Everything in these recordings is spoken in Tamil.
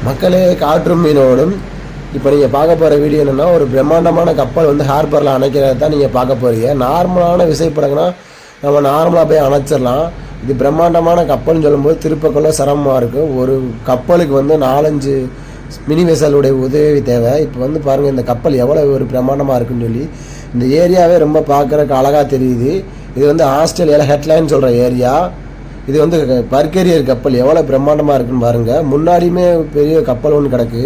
மக்களே, காற்றும் மீனோடும் இப்போ நீங்கள் பார்க்க போகிற வீடியோ என்னென்னா, ஒரு பிரம்மாண்டமான கப்பல் வந்து ஹார்பரில் அணைக்கிறது தான் நீங்கள் பார்க்க போகிறீங்க. நார்மலான விசைப்படகுனா நம்ம நார்மலாக போய் அணைச்சிடலாம். இது பிரம்மாண்டமான கப்பல்னு சொல்லும்போது திருப்பக்குள்ள சிரமமாக இருக்கும். ஒரு கப்பலுக்கு வந்து 4-5 மினி வெசலுடைய உதவி தேவை. இப்போ வந்து பாருங்கள் இந்த கப்பல் எவ்வளோ ஒரு பிரம்மாண்டமாக இருக்குன்னு சொல்லி. இந்த ஏரியாவே ரொம்ப பார்க்குறக்கு அழகாக தெரியுது. இது வந்து ஆஸ்திரேலியாவில் ஹெட்லைன் சொல்கிற ஏரியா. இது வந்து பர்கேரியர் கப்பல் எவ்வளோ பிரம்மாண்டமாக இருக்குன்னு பாருங்கள். முன்னாடியுமே பெரிய கப்பல் ஒன்று கிடக்கு.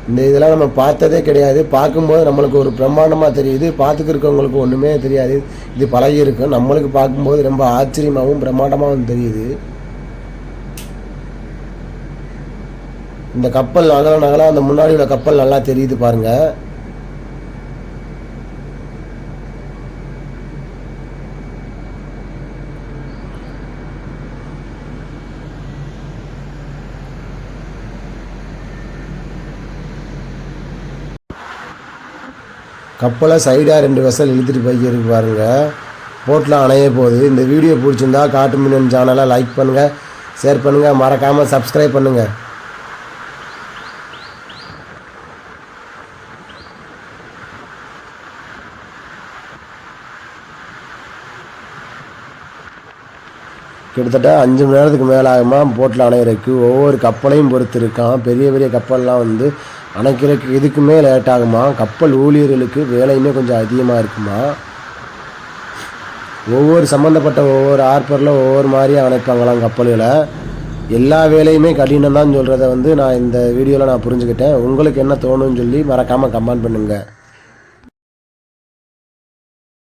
இந்த இதெல்லாம் நம்ம பார்த்ததே கிடையாது. பார்க்கும்போது நம்மளுக்கு ஒரு பிரம்மாண்டமாக தெரியுது. பார்த்துக்கிருக்கவங்களுக்கு ஒன்றுமே தெரியாது. இது பழகி இருக்கும். நம்மளுக்கு பார்க்கும்போது ரொம்ப ஆச்சரியமாகவும் பிரம்மாண்டமாகவும் தெரியுது. இந்த கப்பல் நகலாக அந்த முன்னாடி உள்ள கப்பல் நல்லா தெரியுது பாருங்கள். கப்பலை சைடாக 2 வெசல் இழுத்துட்டு போய்க்கிருக்கு பாருங்கள். போட்டில் அணைய போகுது. இந்த வீடியோ பிடிச்சிருந்தா காட்டு மீனன் சேனலை லைக் பண்ணுங்கள், ஷேர் பண்ணுங்கள், மறக்காமல் சப்ஸ்கிரைப் பண்ணுங்கள். கிட்டத்தட்ட 5 மணி நேரத்துக்கு மேலே ஆகுமா போட்டில் அணையிறதுக்கு. ஒவ்வொரு கப்பலையும் பொறுத்து இருக்கான். பெரிய பெரிய கப்பல்லாம் வந்து அணைக்கிறதுக்கு இதுக்குமே லேட் ஆகுமா. கப்பல் ஊழியர்களுக்கு வேலையுமே கொஞ்சம் அதிகமாக இருக்குமா. ஒவ்வொரு சம்மந்தப்பட்ட ஒவ்வொரு ஆர்பரில் ஒவ்வொரு மாதிரியாக அணைப்பாங்களாம் கப்பல்களை. எல்லா வேலையுமே கடினம் தான் சொல்கிறத வந்து நான் இந்த வீடியோவில் நான் புரிஞ்சுக்கிட்டேன். உங்களுக்கு என்ன தோணுன்னு சொல்லி மறக்காமல் கமெண்ட் பண்ணுங்கள்.